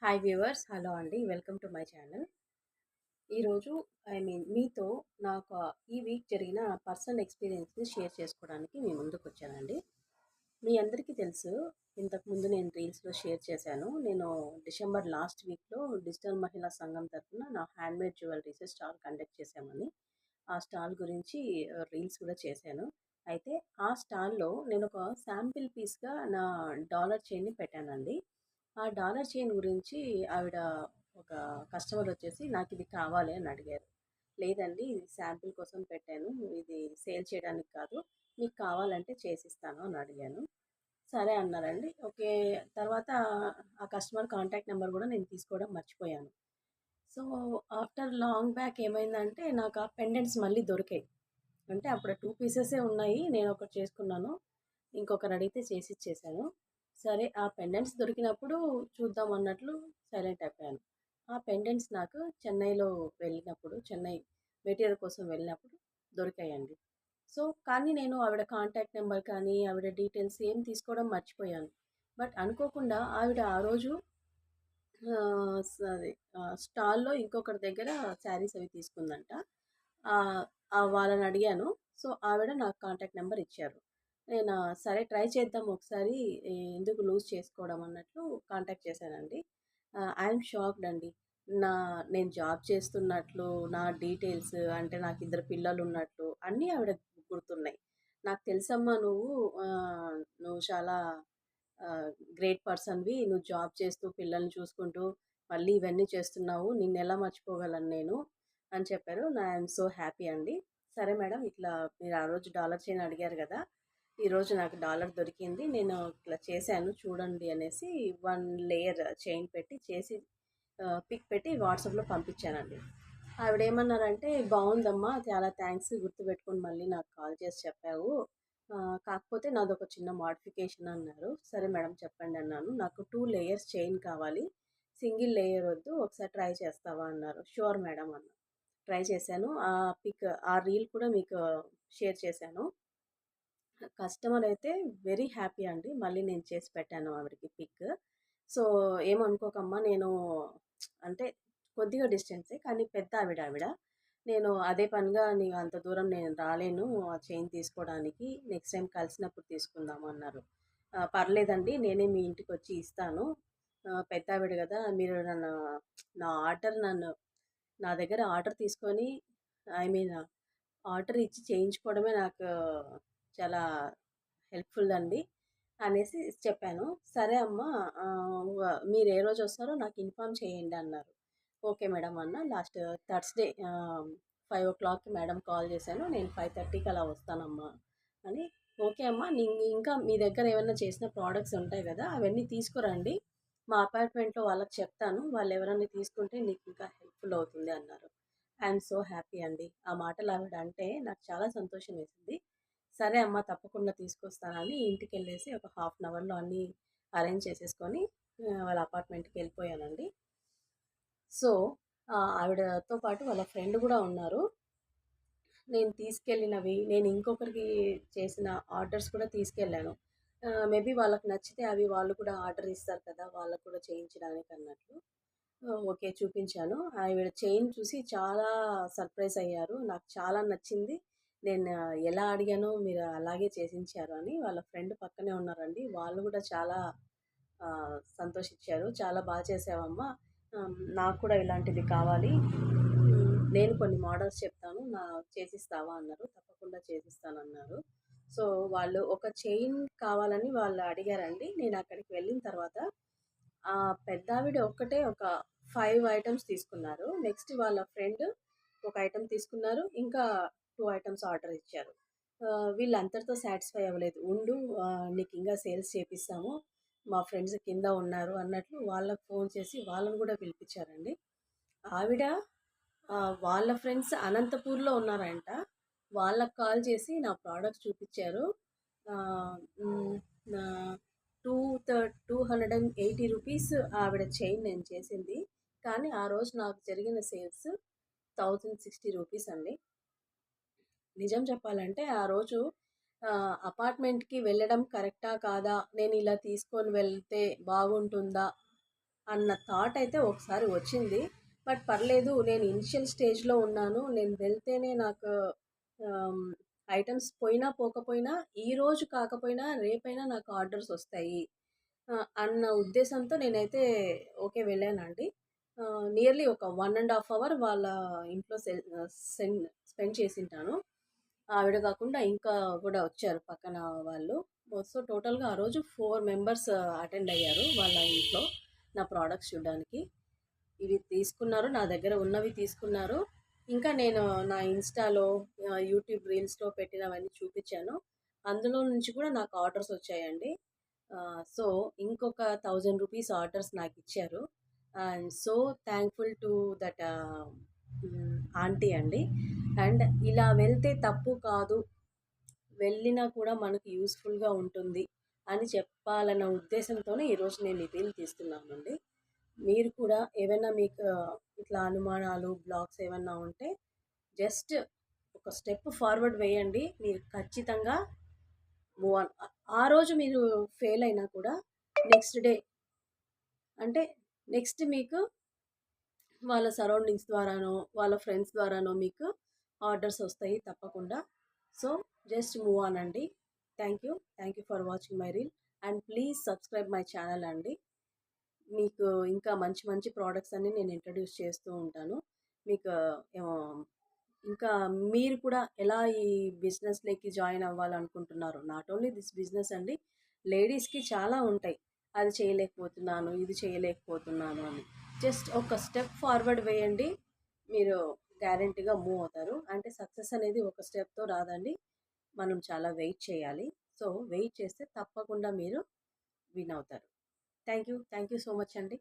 Hi viewers, hello అండి. Welcome to my channel. ఈరోజు మీతో నాకు ఈ వీక్ జరిగిన పర్సనల్ ఎక్స్పీరియన్స్‌ని షేర్ చేసుకోవడానికి మీ ముందుకొచ్చానండి. మీ అందరికీ తెలుసు, ఇంతకుముందు నేను రీల్స్‌లో షేర్ చేశాను. నేను డిసెంబర్ లాస్ట్ వీక్‌లో డిజిటల్ మహిళా సంఘం తరపున నా హ్యాండ్‌మేడ్ జ్యువెలరీస్ స్టాల్ కండక్ట్ చేశామని, ఆ స్టాల్ గురించి రీల్స్ కూడా చేశాను. అయితే ఆ స్టాల్‌లో నేనొక శాంపిల్ పీస్‌గా నా డాలర్ చైన్‌ని పెట్టానండి. ఆ డాలర్ చైన్ గురించి ఆవిడ ఒక కస్టమర్ వచ్చేసి నాకిది కావాలి అని అడిగారు. లేదండి, ఇది శాంపిల్ కోసం పెట్టాను. ఇది సేల్ చేయడానికి కాదు. మీకు కావాలంటే చేసిస్తాను అని అడిగాను. సరే అన్నారండి. ఓకే. తర్వాత ఆ కస్టమర్ కాంటాక్ట్ నెంబర్ గూడా నేను తీసుకోవడం మర్చిపోయాను. సో, ఆఫ్టర్ లాంగ్ బ్యాక్ ఏమైందంటే నాకు ఆ పెండెంట్స్ మళ్ళీ దొరికాయి. అంటే అప్పుడు 2 పీసెసే ఉన్నాయి. నేనొకటి చేసుకున్నాను. ఇంకొకరడిగితే చేసిచ్చేసాను. సరే, ఆ పెండెంట్స్ దొరికినప్పుడు చూద్దాం అన్నట్లు సైలెంట్ అయిపోయాను. ఆ పెండెంట్స్ నాకు చెన్నై మెటీరియల్ కోసం వెళ్ళినప్పుడు దొరికాయండి. సో, కానీ నేను ఆవిడ కాంటాక్ట్ నెంబర్ కానీ, ఆవిడ డీటెయిల్స్ ఏం తీసుకోవడం మర్చిపోయాను. బట్ అనుకోకుండా ఆవిడ ఆ రోజు అది స్టాల్‌లో ఇంకొకరి దగ్గర శారీస్ అవి తీసుకుందంట. ఆహ్, వాళ్ళని అడిగాను. సో, ఆవిడ నాకు కాంటాక్ట్ నంబర్ ఇచ్చారు. నేను సరే ట్రై చేద్దాం ఒకసారి, ఎందుకు లూజ్ చేసుకోవడం అన్నట్లు కాంటాక్ట్ చేశానండి. ఐ యామ్ షాక్డ్ అండి. నా నేను జాబ్ చేస్తున్నట్లు, నా డీటెయిల్స్ అంటే నాకు ఇద్దరు పిల్లలున్నట్లు అన్నీ ఆవిడకి గుర్తున్నాయి. నాకు తెలుసమ్మా, నువ్వు చాలా గ్రేట్ పర్సన్‌వి. నువ్వు జాబ్ చేస్తూ, పిల్లల్ని చూసుకుంటూ, మళ్ళీ ఇవన్నీ చేస్తున్నావు. నిన్నెలా మర్చిపోగలను నేను అని చెప్పారు. ఐయామ్ సో హ్యాపీ అండి. సరే మేడం, ఇట్లా మీరు ఆ రోజు డాలర్ చైన్ అడిగారు గదా! ఈరోజు నాకు డాలర్ దొరికింది. నేను ఇట్లా చేశాను చూడండి అనేసి 1 లేయర్ చైన్ పెట్టి చేసి పిక్ పెట్టి వాట్సాప్‌లో పంపించానండి. ఆవిడేమన్నారంటే, "బావుందమ్మా, చాలా థాంక్స్, గుర్తుపెట్టుకొని మళ్ళీ నాకు కాల్ చేసి చెప్పావు. కాకపోతే నాదొక చిన్న మోడిఫికేషన్" అన్నారు. "సరే మేడం చెప్పండి" అన్నాను. "నాకు 2 లేయర్స్ చైన్ కావాలి. సింగిల్ లేయర్ వద్దు. ఒకసారి ట్రై చేస్తావా" అన్నారు. "ష్యూర్ మేడం" అన్నా. ట్రై చేశాను. ఆ రీల్ కూడా మీకు షేర్ చేశాను. కస్టమర్ అయితే వెరీ హ్యాపీ అండి. మళ్ళీ నేను చేసి పెట్టాను ఆవిడకి పిక్. సో, ఏమనుకోకమ్మా, నేను అంటే కొద్దిగా డిస్టెన్సే కానీ పెద్దావిడ. నేను అదే పనిగా అంత దూరం నేను రాలేను ఆ చైన్ తీసుకోవడానికి. నెక్స్ట్ టైమ్ కలిసినప్పుడు తీసుకుందాం అన్నారు. పర్లేదండి, నేనే మీ ఇంటికొచ్చి ఇస్తాను. పెద్దావిడ గదా! మీరు నా దగ్గర ఆర్డర్ తీసుకొని, ఐ మీన్ ఆర్డర్ ఇచ్చి చేయించుకోవడమే నాకు చాలా హెల్ప్‌ఫుల్ అండి అనేసి చెప్పాను. సరే అమ్మా, మీరు ఏ రోజు వస్తారో నాకు ఇన్ఫార్మ్ చేయండి అన్నారు. ఓకే మేడం అన్నా. లాస్ట్ థర్స్‌డే 5:00కి మేడం కాల్ చేశాను. నేను 5:30కి అలా వస్తానమ్మా అని. ఓకే అమ్మా, ఇంకా మీ దగ్గర ఏమన్నా చేసిన ప్రొడక్ట్స్ ఉంటాయి కదా! అవన్నీ తీసుకురండి. మా అపార్ట్మెంట్‌లో వాళ్ళకి చెప్తాను. వాళ్ళు ఎవరైనా తీసుకుంటే నీకు ఇంకా హెల్ప్‌ఫుల్ అవుతుంది అన్నారు. ఐయామ్ సో హ్యాపీ అండి. ఆ మాటలు ఆవిడ అంటే నాకు చాలా సంతోషం వేసింది. సరే అమ్మ, తప్పకుండా తీసుకొస్తానని ఇంటికెళ్ళేసి ఒక హాఫ్ అన్ అవర్‌లో అన్నీ అరేంజ్ చేసేసుకొని వాళ్ళ అపార్ట్మెంట్‌కి వెళ్ళిపోయానండి. సో, ఆవిడతో పాటు వాళ్ళ ఫ్రెండ్ గూడా ఉన్నారు. నేను ఇంకొకరికి చేసిన ఆర్డర్స్ కూడా తీసుకెళ్ళాను. మేబీ వాళ్ళకి నచ్చితే అవి వాళ్ళు కూడా ఆర్డర్ ఇస్తారు కదా! వాళ్ళకి కూడా చేయించడానికి అన్నట్లు. ఓకే. చూపించాను. ఆవిడ చైన్ చూసి చాలా సర్ప్రైజ్ అయ్యారు. నాకు చాలా నచ్చింది. నేను ఎలా అడిగానో మీరు అలాగే చేసించారు అని. వాళ్ళ ఫ్రెండ్ పక్కనే ఉన్నారండి. వాళ్ళు గూడా చాలా సంతోషించారు. "చాలా చేసావమ్మా. నాకు కూడా ఇలాంటిది కావాలి. నేను కొన్ని మోడల్స్ చెప్తాను. చేసిస్తావా" అన్నారు. తప్పకుండా చేసిస్తానన్నారు. సో, వాళ్ళు ఒక చైన్ కావాలని వాళ్ళు అడిగారండి. నేను అక్కడికి వెళ్ళిన తర్వాత పెద్దావిడ ఒక్కటే ఒక 5 ఐటెమ్స్ తీసుకున్నారు. నెక్స్ట్ వాళ్ళ ఫ్రెండ్ ఒక ఐటెమ్ తీసుకున్నారు. ఇంకా 2 ఐటెమ్స్ ఆర్డర్ ఇచ్చారు. వీళ్ళంతటితో సాటిస్ఫై అవ్వలేదు. "ఉండు, నీకింకా సేల్స్ చేపిస్తాము. మా ఫ్రెండ్స్ కింద ఉన్నారు" అన్నట్లు వాళ్ళకి ఫోన్ చేసి వాళ్ళని గూడా పిలిపిచ్చారండి. ఆవిడ వాళ్ళ ఫ్రెండ్స్ అనంతపూర్‌లో ఉన్నారంట. వాళ్ళకి కాల్ చేసి నా ప్రొడక్ట్స్ చూపిచ్చారు. ఆహ్, హ్మ్. నా టూ థ ₹280 ఆవిడ చైన్ నేను చేసింది. కానీ ఆ రోజు నాకు జరిగిన సేల్స్ ₹1060 అండి. నిజం చెప్పాలంటే ఆ రోజు అపార్ట్మెంట్‌కి వెళ్ళడం కరెక్టా? కాదా? నేను ఇలా తీసుకొని వెళ్తే బాగుంటుందా? అన్న థాట్ అయితే ఒకసారి వచ్చింది. బట్ పర్లేదు, నేను ఇనిషియల్ స్టేజ్‌లో ఉన్నాను. నేను వెళ్తేనే నాకు ఆహ్, ఐటెమ్స్ పోయినా పోకపోయినా ఈరోజు కాకపోయినా రేపైనా నాకు ఆర్డర్స్ వస్తాయి. అన్న ఉద్దేశంతో నేనైతే ఓకే వెళ్ళానండి. నియర్లీ ఒక 1 ½ అవర్ వాళ్ళ ఇంట్లో సెన్ స్పెండ్ చేసుంటాను. ఆవిడ కాకుండా ఇంకా కూడా వచ్చారు పక్కన వాళ్ళు. సో, టోటల్‌గా ఆ రోజు 4 మెంబర్స్ అటెండ్ అయ్యారు వాళ్ళ ఇంట్లో నా ప్రొడక్ట్స్ చూడ్డానికి. ఇవి తీసుకున్నారు. నా దగ్గర ఉన్నవి తీసుకున్నారు. ఇంకా నేను నా ఇన్‌స్టాలో, యూట్యూబ్ రీల్స్‌లో పెట్టినవన్నీ చూపిచ్చాను. అందులో నుంచి కూడా నాకు ఆర్డర్స్ వచ్చాయండి. సో, ఇంకొక ₹1000 ఆర్డర్స్ నాకిచ్చారు. I'm so thankful to that aunty అండి. అండ్ ఇలా వెళ్తే తప్పు కాదు, వెళ్ళినా కూడా మనకు యూజ్‌ఫుల్‌గా ఉంటుంది అని చెప్పాలన్న ఉద్దేశంతోనే ఈరోజు నేను ఈ రీల్ తీస్తున్నానండి. మీరు కూడా ఏవైనా మీకు ఇట్లా అనుమానాలు, బ్లాగ్స్ ఏమన్నా ఉంటే జస్ట్ ఒక స్టెప్ ఫార్వర్డ్ వేయండి. మీరు ఖచ్చితంగా మూవ్ ఆన్. ఆ రోజు మీరు ఫెయిల్ అయినా కూడా నెక్స్ట్ డే అంటే నెక్స్ట్ మీకు వాళ్ళ సరౌండింగ్స్ ద్వారానో, వాళ్ళ ఫ్రెండ్స్ ద్వారానో మీకు ఆర్డర్స్ వస్తాయి తప్పకుండా. సో, జస్ట్ మూవ్ ఆన్ అండి. Thank you. Thank you for watching my reel. And please subscribe my channel అండి. మీకు ఇంకా మంచి మంచి ప్రొడక్ట్స్ అన్నీ నేను ఇంట్రడ్యూస్ చేస్తూ ఉంటాను. మీకు ఏమో ఇంకా మీరు కూడా ఎలా ఈ బిజినెస్‌లోకి జాయిన్ అవ్వాలనుకుంటున్నారో, నాట్ ఓన్లీ దిస్ బిజినెస్ అండి. లేడీస్‌కి చాలా ఉంటాయి. అది చేయలేకపోతున్నాను, ఇది చేయలేకపోతున్నాను అని. జస్ట్ ఒక స్టెప్ ఫార్వర్డ్ వేయండి. మీరు గ్యారంటీగా మూవ్ అవుతారు. అంటే సక్సెస్ అనేది ఒక స్టెప్‌తో రాదండి. మనం చాలా వెయిట్ చేయాలి. సో, వెయిట్ చేస్తే తప్పకుండా మీరు విన్ అవుతారు. Thank you. Thank you so much అండి.